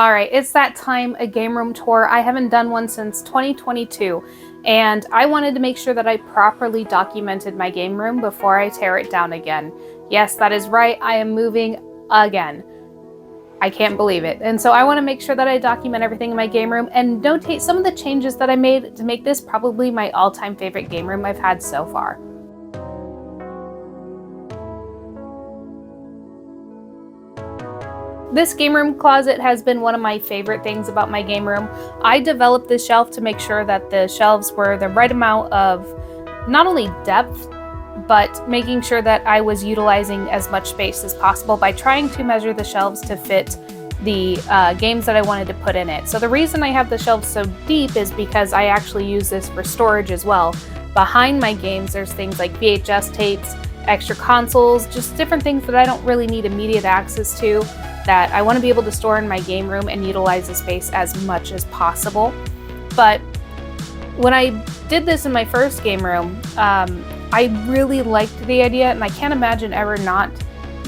Alright, it's that time, a game room tour. I haven't done one since 2022, and I wanted to make sure that I properly documented my game room before I tear it down again. Yes, that is right, I am moving again. I can't believe it. And so I want to make sure that I document everything in my game room and notate some of the changes that I made to make this probably my all-time favorite game room I've had so far. This game room closet has been one of my favorite things about my game room. I developed this shelf to make sure that the shelves were the right amount of not only depth, but making sure that I was utilizing as much space as possible by trying to measure the shelves to fit the games that I wanted to put in it. So the reason I have the shelves so deep is because I actually use this for storage as well. Behind my games, there's things like VHS tapes, extra consoles, just different things that I don't really need immediate access to, that I want to be able to store in my game room and utilize the space as much as possible. But when I did this in my first game room, I really liked the idea, and I can't imagine ever not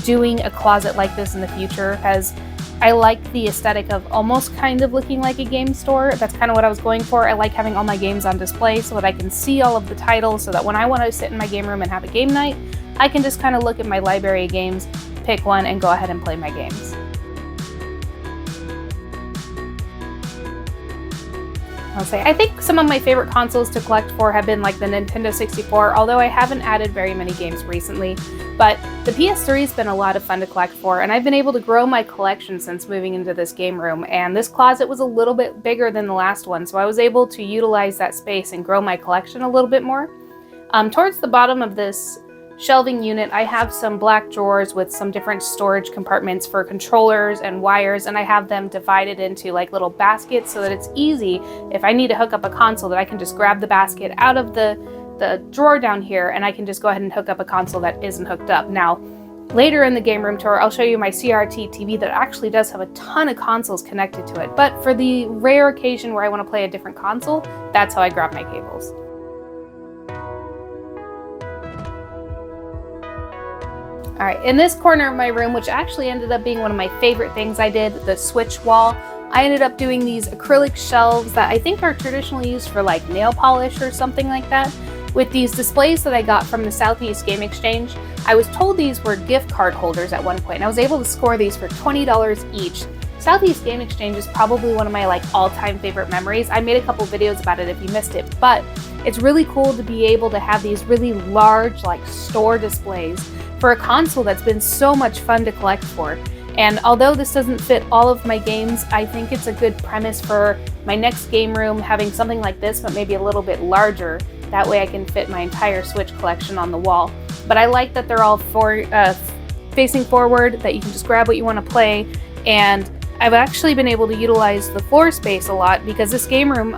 doing a closet like this in the future, because I like the aesthetic of almost kind of looking like a game store. That's kind of what I was going for. I like having all my games on display so that I can see all of the titles, so that when I want to sit in my game room and have a game night, I can just kind of look at my library of games, pick one, and go ahead and play my games. I think some of my favorite consoles to collect for have been like the Nintendo 64, although I haven't added very many games recently. But the PS3 has been a lot of fun to collect for, and I've been able to grow my collection since moving into this game room. And this closet was a little bit bigger than the last one, so I was able to utilize that space and grow my collection a little bit more. Towards the bottom of this shelving unit, I have some black drawers with some different storage compartments for controllers and wires, and I have them divided into like little baskets so that it's easy if I need to hook up a console that I can just grab the basket out of the drawer down here, and I can just go ahead and hook up a console that isn't hooked up. Now, later in the game room tour, I'll show you my CRT TV that actually does have a ton of consoles connected to it, but for the rare occasion where I want to play a different console, that's how I grab my cables. Alright, in this corner of my room, which actually ended up being one of my favorite things I did, the switch wall, I ended up doing these acrylic shelves that I think are traditionally used for like nail polish or something like that, with these displays that I got from the Southeast Game Exchange. I was told these were gift card holders at one point, and I was able to score these for $20 each. Southeast Game Exchange is probably one of my like all-time favorite memories. I made a couple videos about it if you missed it, but it's really cool to be able to have these really large like store displays for a console that's been so much fun to collect for. And although this doesn't fit all of my games, I think it's a good premise for my next game room, having something like this but maybe a little bit larger. That way I can fit my entire Switch collection on the wall. But I like that they're all facing forward, that you can just grab what you want to play, and I've actually been able to utilize the floor space a lot, because this game room,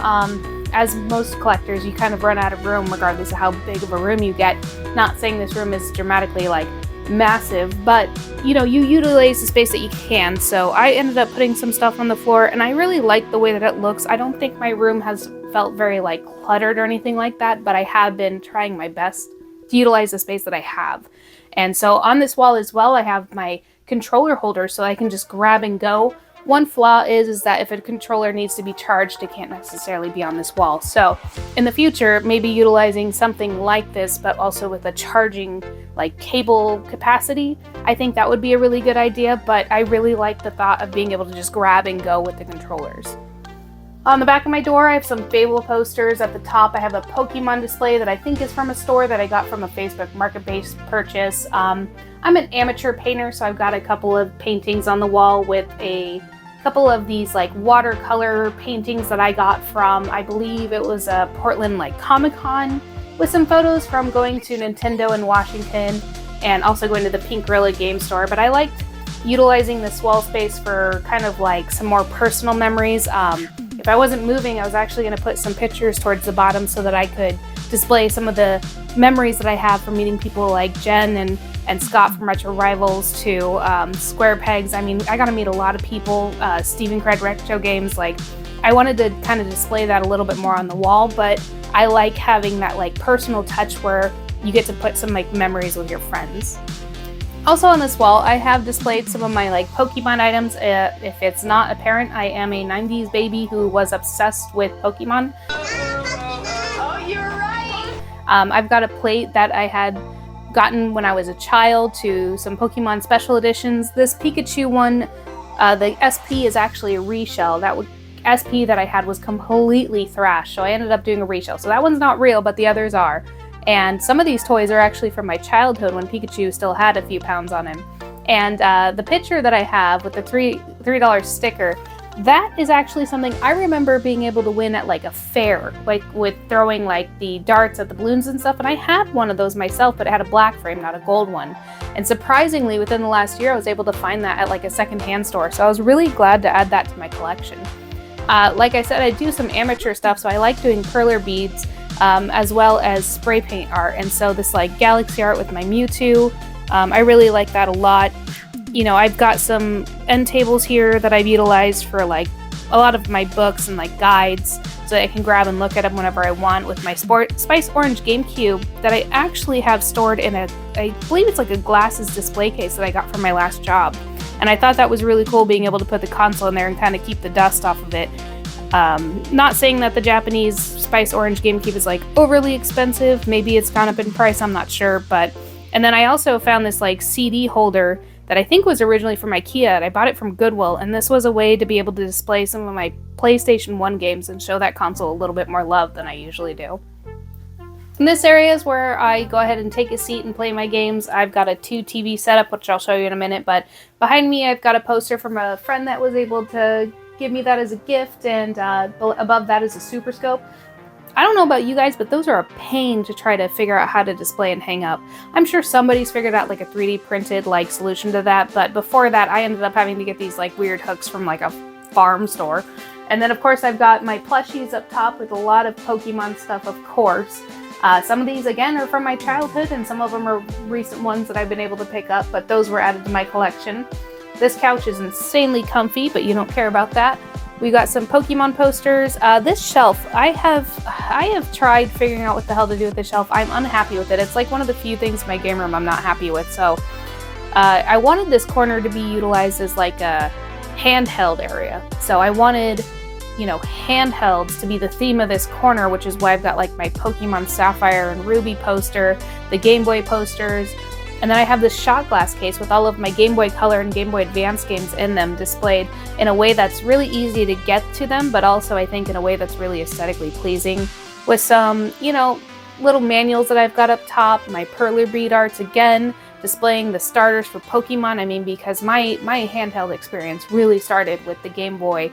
as most collectors, you kind of run out of room regardless of how big of a room you get. Not saying this room is dramatically like massive, but you know, you utilize the space that you can. So I ended up putting some stuff on the floor, and I really like the way that it looks. I don't think my room has felt very like cluttered or anything like that, but I have been trying my best to utilize the space that I have. And so on this wall as well, I have my controller holder so I can just grab and go. One flaw is that if a controller needs to be charged, it can't necessarily be on this wall. So in the future, maybe utilizing something like this, but also with a charging like cable capacity, I think that would be a really good idea. But I really like the thought of being able to just grab and go with the controllers. On the back of my door, I have some Fable posters. At the top, I have a Pokemon display that I think is from a store that I got from a Facebook Marketplace purchase. I'm an amateur painter, so I've got a couple of paintings on the wall with a couple of these like watercolor paintings that I got from, I believe it was a Portland like Comic-Con, with some photos from going to Nintendo in Washington and also going to the Pink Gorilla game store. But I liked utilizing this wall space for kind of like some more personal memories. If I wasn't moving, I was actually going to put some pictures towards the bottom so that I could display some of the memories that I have from meeting people like Jen and Scott from Retro Rivals to Square Pegs. I mean, I got to meet a lot of people, Stephen Craig Retro Games. Like, I wanted to kind of display that a little bit more on the wall, but I like having that like personal touch where you get to put some like memories with your friends. Also on this wall, I have displayed some of my like Pokemon items. If it's not apparent, I am a 90s baby who was obsessed with Pokemon. Oh, you're right! I've got a plate that I had gotten when I was a child to some Pokemon special editions. This Pikachu one, the SP is actually a reshell. That SP that I had was completely thrashed, so I ended up doing a reshell. So that one's not real, but the others are. And some of these toys are actually from my childhood when Pikachu still had a few pounds on him. And the picture that I have with the $3 sticker, that is actually something I remember being able to win at like a fair, like with throwing like the darts at the balloons and stuff. And I had one of those myself, but it had a black frame, not a gold one. And surprisingly, within the last year, I was able to find that at like a secondhand store. So I was really glad to add that to my collection. Like I said, I do some amateur stuff, so I like doing perler beads. As well as spray paint art, and so this like galaxy art with my Mewtwo, I really like that a lot. You know, I've got some end tables here that I've utilized for like a lot of my books and like guides, so that I can grab and look at them whenever I want, with my Spice Orange GameCube that I actually have stored in I believe it's like a glasses display case that I got from my last job. And I thought that was really cool, being able to put the console in there and kind of keep the dust off of it. Not saying that the Japanese Spice Orange GameCube is like overly expensive. Maybe it's gone up in price, I'm not sure. But and then I also found this like CD holder that I think was originally from IKEA, and I bought it from Goodwill, and this was a way to be able to display some of my PlayStation 1 games and show that console a little bit more love than I usually do. And this area is where I go ahead and take a seat and play my games. I've got a 2 TV setup, which I'll show you in a minute, but behind me I've got a poster from a friend that was able to give me that as a gift, and above that is a Super Scope. I don't know about you guys, but those are a pain to try to figure out how to display and hang up. I'm sure somebody's figured out like a 3D printed like solution to that, but before that I ended up having to get these like weird hooks from like a farm store. And then of course I've got my plushies up top with a lot of Pokemon stuff, of course. Some of these again are from my childhood, and some of them are recent ones that I've been able to pick up, but those were added to my collection. This couch is insanely comfy, but you don't care about that. We got some Pokemon posters. This shelf, I have tried figuring out what the hell to do with this shelf. I'm unhappy with it. It's like one of the few things in my game room I'm not happy with. So I wanted this corner to be utilized as like a handheld area. So I wanted, you know, handhelds to be the theme of this corner, which is why I've got like my Pokemon Sapphire and Ruby poster, the Game Boy posters. And then I have this shot glass case with all of my Game Boy Color and Game Boy Advance games in them, displayed in a way that's really easy to get to them, but also I think in a way that's really aesthetically pleasing, with some, you know, little manuals that I've got up top, my perler bead arts again, displaying the starters for Pokemon. I mean, because my handheld experience really started with the Game Boy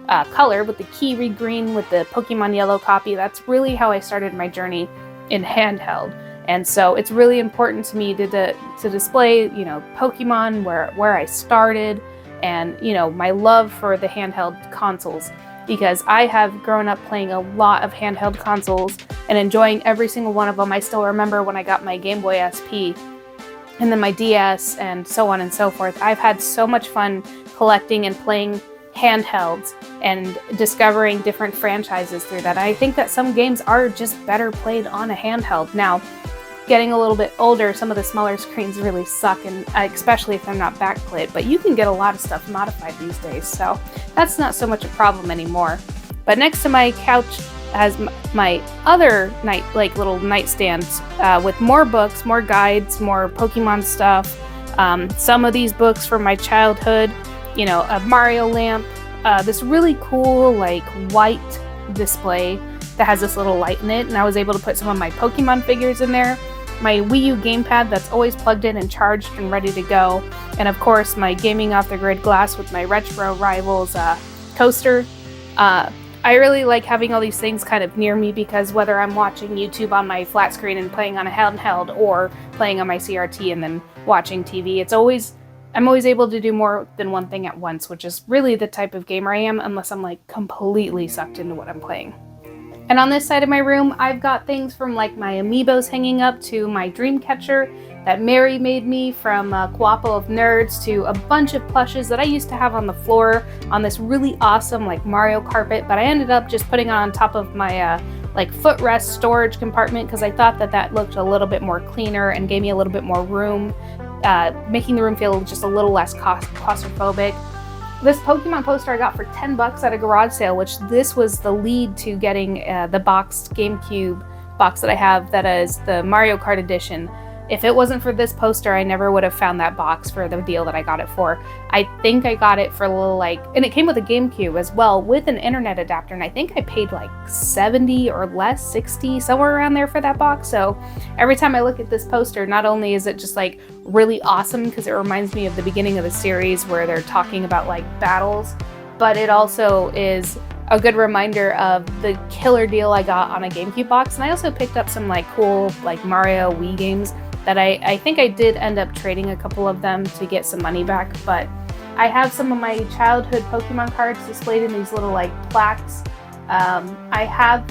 Color, with the Kiwi Green, with the Pokemon Yellow copy. That's really how I started my journey in handheld. And so it's really important to me to display, you know, Pokemon, where I started, and, you know, my love for the handheld consoles, because I have grown up playing a lot of handheld consoles and enjoying every single one of them. I still remember when I got my Game Boy SP and then my DS and so on and so forth. I've had so much fun collecting and playing handhelds and discovering different franchises through that. I think that some games are just better played on a handheld. Now, getting a little bit older, some of the smaller screens really suck, and especially if they're not backlit, but you can get a lot of stuff modified these days, so that's not so much a problem anymore. But next to my couch has my other little nightstands with more books, more guides, more Pokemon stuff. Some of these books from my childhood, you know, a Mario lamp, this really cool like white display that has this little light in it, and I was able to put some of my Pokemon figures in there. My Wii U gamepad that's always plugged in and charged and ready to go. And of course, my gaming off the grid glass with my Retro Rivals toaster. I really like having all these things kind of near me, because whether I'm watching YouTube on my flat screen and playing on a handheld, or playing on my CRT and then watching TV, I'm always able to do more than one thing at once, which is really the type of gamer I am, unless I'm like completely sucked into what I'm playing. And on this side of my room, I've got things from like my amiibos hanging up, to my dream catcher that Mary made me from Guapo of Nerds, to a bunch of plushes that I used to have on the floor on this really awesome like Mario carpet, but I ended up just putting on top of my like footrest storage compartment, because I thought that looked a little bit more cleaner and gave me a little bit more room making the room feel just a little less claustrophobic. This Pokemon poster I got for 10 bucks at a garage sale, which this was the lead to getting the boxed GameCube box that I have that is the Mario Kart edition. If it wasn't for this poster, I never would have found that box for the deal that I got it for. I think I got it for a little and it came with a GameCube as well with an internet adapter, and I think I paid like 70 or less, 60, somewhere around there for that box. So every time I look at this poster, not only is it just like really awesome because it reminds me of the beginning of the series where they're talking about like battles, but it also is a good reminder of the killer deal I got on a GameCube box. And I also picked up some like cool like Mario Wii games that I think I did end up trading a couple of them to get some money back, but I have some of my childhood Pokemon cards displayed in these little like plaques. I have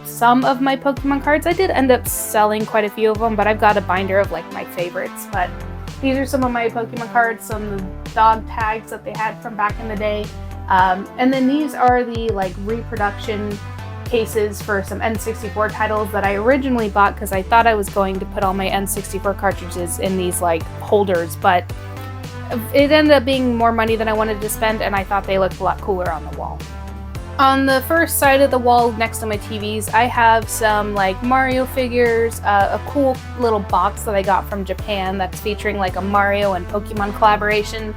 some of my Pokemon cards. I did end up selling quite a few of them, but I've got a binder of like my favorites. But these are some of my Pokemon cards, some of the dog tags that they had from back in the day. And then these are the like reproduction cases for some N64 titles that I originally bought because I thought I was going to put all my N64 cartridges in these like holders, but it ended up being more money than I wanted to spend, and I thought they looked a lot cooler on the wall. On the first side of the wall next to my TVs, I have some like Mario figures, a cool little box that I got from Japan that's featuring like a Mario and Pokemon collaboration.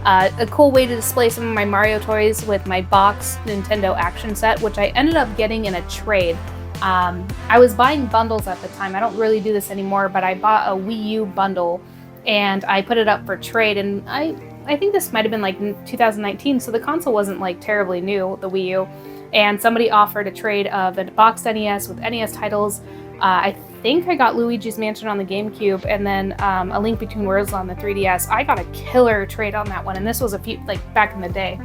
A cool way to display some of my Mario toys with my box Nintendo action set, which I ended up getting in a trade. I was buying bundles at the time. I don't really do this anymore, but I bought a Wii U bundle and I put it up for trade. And I think this might have been like 2019, so the console wasn't like terribly new, the Wii U. And somebody offered a trade of a boxed NES with NES titles. I think I got Luigi's Mansion on the GameCube, and then A Link Between Worlds on the 3DS. I got a killer trade on that one, and this was a few like back in the day.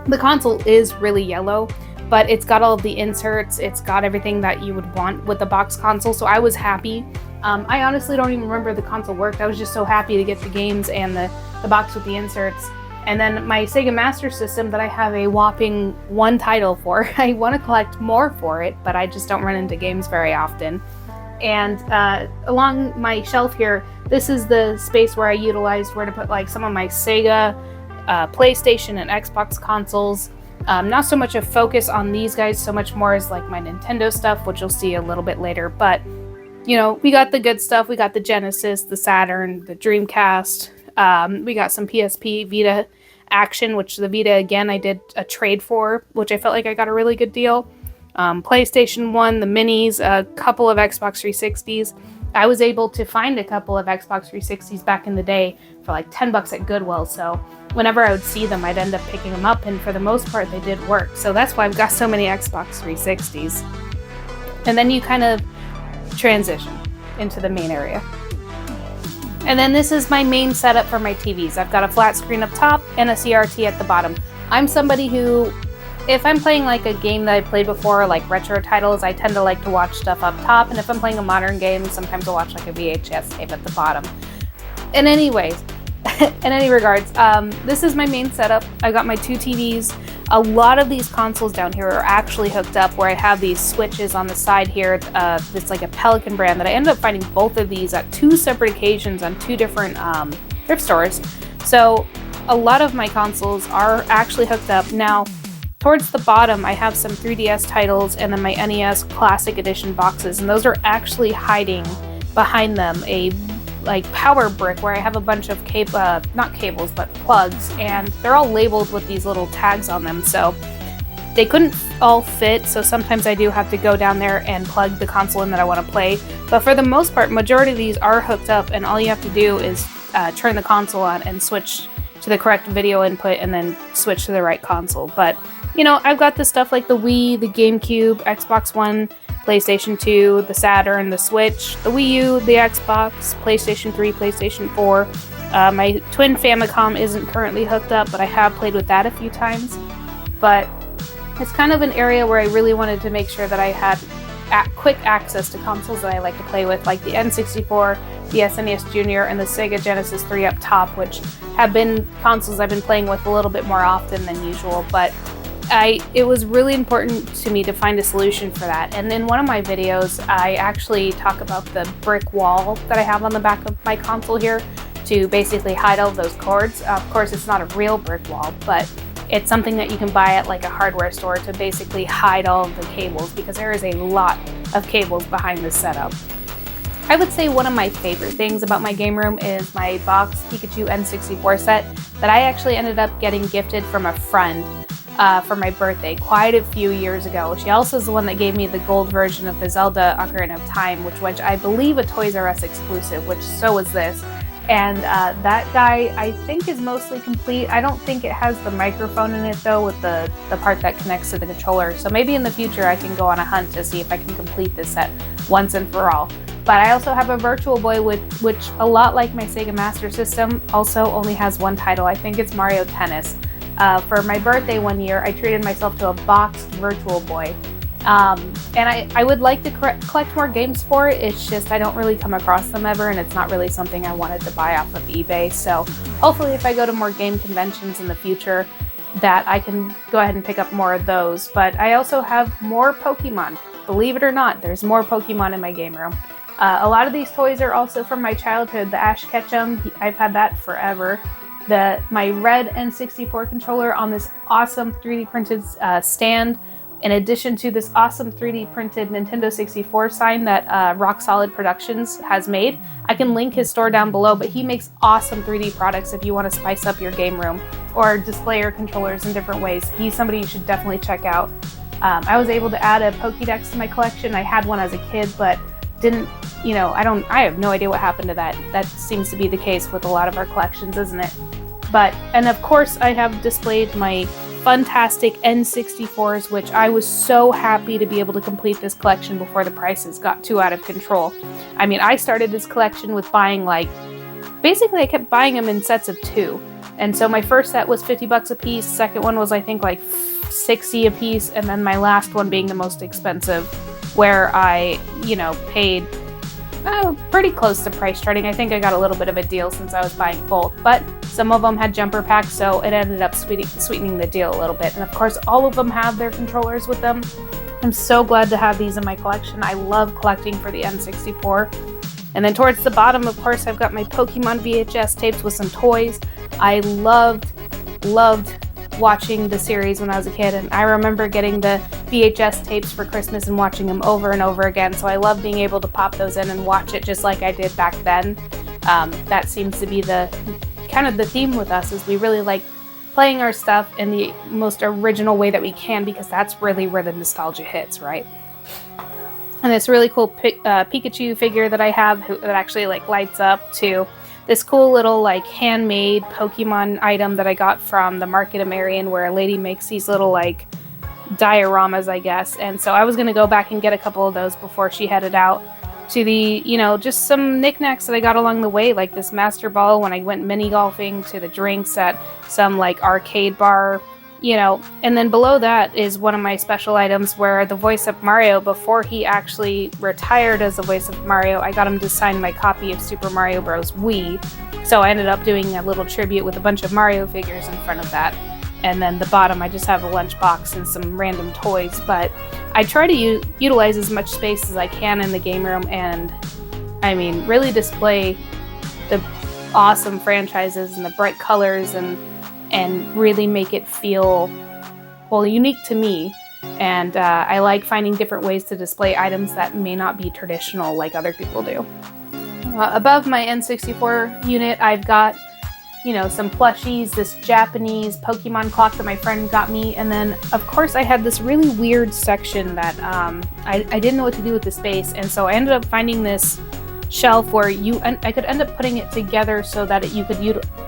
The console is really yellow, but it's got all of the inserts. It's got everything that you would want with the box console, so I was happy. I honestly don't even remember the console worked. I was just so happy to get the games and the box with the inserts. And then my Sega Master System that I have a whopping 1 title for. I want to collect more for it, but I just don't run into games very often. And along my shelf here, this is the space where I utilized where to put like some of my Sega, PlayStation, and Xbox consoles. Not so much a focus on these guys, so much more as like my Nintendo stuff, which you'll see a little bit later. But, you know, we got the good stuff. We got the Genesis, the Saturn, the Dreamcast. We got some PSP Vita action, which the Vita, again, I did a trade for, which I felt like I got a really good deal. PlayStation 1, the minis, a couple of Xbox 360s. I was able to find a couple of Xbox 360s back in the day for like 10 bucks at Goodwill, so whenever I would see them, I'd end up picking them up, and for the most part, they did work. So that's why I've got so many Xbox 360s. And then you kind of transition into the main area. And then this is my main setup for my TVs. I've got a flat screen up top and a CRT at the bottom. I'm somebody who, if I'm playing like a game that I played before, like retro titles, I tend to like to watch stuff up top. And if I'm playing a modern game, sometimes I'll watch like a VHS tape at the bottom. In any regards, this is my main setup. I got my 2 TVs. A lot of these consoles down here are actually hooked up where I have these switches on the side here. It's like a Pelican brand that I ended up finding both of these at 2 separate occasions on 2 different thrift stores. So a lot of my consoles are actually hooked up. Now, towards the bottom, I have some 3DS titles and then my NES Classic Edition boxes, and those are actually hiding behind them a like power brick where I have a bunch of not cables, but plugs, and they're all labeled with these little tags on them, so they couldn't all fit, so sometimes I do have to go down there and plug the console in that I want to play. But for the most part, majority of these are hooked up, and all you have to do is turn the console on and switch to the correct video input and then switch to the right console. But you know, I've got the stuff like the Wii, the GameCube, Xbox One, PlayStation 2, the Saturn, the Switch, the Wii U, the Xbox, PlayStation 3, PlayStation 4. My twin Famicom isn't currently hooked up, but I have played with that a few times. But it's kind of an area where I really wanted to make sure that I had quick access to consoles that I like to play with, like the N64, the SNES Junior, and the Sega Genesis 3 up top, which have been consoles I've been playing with a little bit more often than usual. But it was really important to me to find a solution for that. And in one of my videos, I actually talk about the brick wall that I have on the back of my console here to basically hide all of those cords. Of course, it's not a real brick wall, but it's something that you can buy at like a hardware store to basically hide all of the cables, because there is a lot of cables behind this setup. I would say one of my favorite things about my game room is my box Pikachu N64 set that I actually ended up getting gifted from a friend for my birthday quite a few years ago. She also is the one that gave me the gold version of the Zelda Ocarina of Time, which I believe a Toys R Us exclusive, which so is this. And that guy, I think, is mostly complete. I don't think it has the microphone in it, though, with the part that connects to the controller. So maybe in the future I can go on a hunt to see if I can complete this set once and for all. But I also have a Virtual Boy, which a lot like my Sega Master System, also only has one title. I think it's Mario Tennis. For my birthday one year, I treated myself to a boxed Virtual Boy. And I would like to collect more games for it. It's just I don't really come across them ever, and it's not really something I wanted to buy off of eBay. So hopefully if I go to more game conventions in the future, that I can go ahead and pick up more of those. But I also have more Pokemon. Believe it or not, there's more Pokemon in my game room. A lot of these toys are also from my childhood. The Ash Ketchum, I've had that forever. My red N64 controller on this awesome 3D printed stand, in addition to this awesome 3D printed Nintendo 64 sign that Rock Solid Productions has made. I can link his store down below, but he makes awesome 3D products if you want to spice up your game room or display your controllers in different ways. He's somebody you should definitely check out. I was able to add a Pokédex to my collection. I had one as a kid, but didn't, I have no idea what happened to that. That seems to be the case with a lot of our collections, isn't it? And of course, I have displayed my fantastic N64s, which I was so happy to be able to complete this collection before the prices got too out of control. I mean, I started this collection with buying basically I kept buying them in sets of 2. And so my first set was $50 a piece, second one was I think like $60 a piece, and then my last one being the most expensive, where I, paid pretty close to price charting. I think I got a little bit of a deal since I was buying both, but some of them had jumper packs, so it ended up sweetening the deal a little bit. And of course, all of them have their controllers with them. I'm so glad to have these in my collection. I love collecting for the N64. And then towards the bottom, of course, I've got my Pokemon VHS tapes with some toys. I loved watching the series when I was a kid, and I remember getting the VHS tapes for Christmas and watching them over and over again, so I love being able to pop those in and watch it just like I did back then. That seems to be the theme with us, is we really like playing our stuff in the most original way that we can, because that's really where the nostalgia hits, right? And this really cool Pikachu figure that I have that actually lights up too. This cool little handmade Pokemon item that I got from the Market of Marion, where a lady makes these little dioramas, I guess. And so I was going to go back and get a couple of those before she headed out to the, just some knickknacks that I got along the way, like this Master Ball when I went mini golfing, to the drinks at some arcade bar, and then below that is one of my special items where the voice of Mario, before he actually retired as the voice of Mario, I got him to sign my copy of Super Mario Bros. Wii. So I ended up doing a little tribute with a bunch of Mario figures in front of that. And then the bottom, I just have a lunchbox and some random toys. But I try to utilize as much space as I can in the game room, and really display the awesome franchises and the bright colors and really make it feel, unique to me. And I like finding different ways to display items that may not be traditional like other people do. Above my N64 unit, I've got, some plushies, this Japanese Pokemon clock that my friend got me, and then, of course, I had this really weird section that I didn't know what to do with the space, and so I ended up finding this shelf where I could end up putting it together so that you could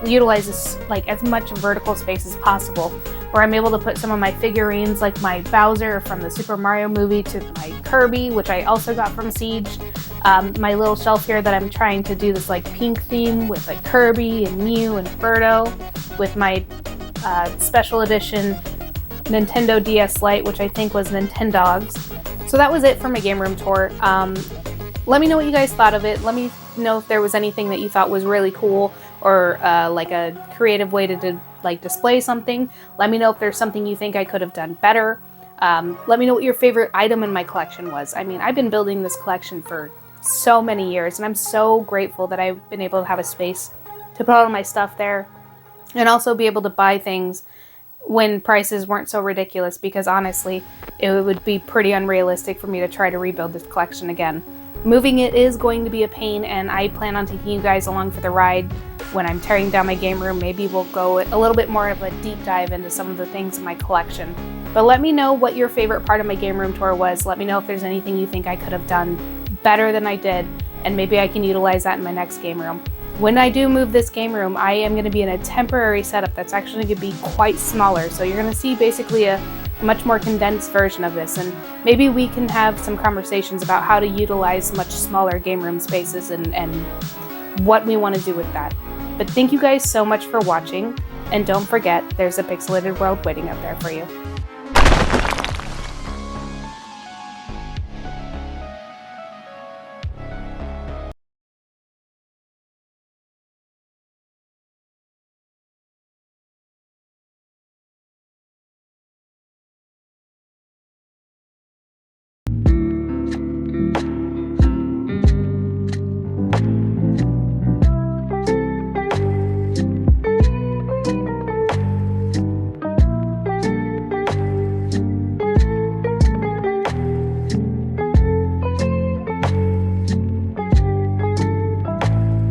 utilize this as much vertical space as possible, where I'm able to put some of my figurines, like my Bowser from the Super Mario movie, to my Kirby, which I also got from Siege. My little shelf here that I'm trying to do this pink theme with Kirby and Mew and Birdo, with my special edition Nintendo DS Lite, which I think was Nintendogs. So that was it for my game room tour. Let me know what you guys thought of it. Let me know if there was anything that you thought was really cool, or a creative way to display something. Let me know if there's something you think I could have done better. Let me know what your favorite item in my collection was. I've been building this collection for so many years, and I'm so grateful that I've been able to have a space to put all my stuff there, and also be able to buy things when prices weren't so ridiculous, because honestly, it would be pretty unrealistic for me to try to rebuild this collection again. Moving it is going to be a pain, and I plan on taking you guys along for the ride when I'm tearing down my game room. Maybe we'll go a little bit more of a deep dive into some of the things in my collection. But let me know what your favorite part of my game room tour was. Let me know if there's anything you think I could have done better than I did, and maybe I can utilize that in my next game room. When I do move this game room, I am going to be in a temporary setup that's actually going to be quite smaller. So you're going to see basically a much more condensed version of this, and maybe we can have some conversations about how to utilize much smaller game room spaces and what we want to do with that. But thank you guys so much for watching, and don't forget, there's a pixelated world waiting out there for you.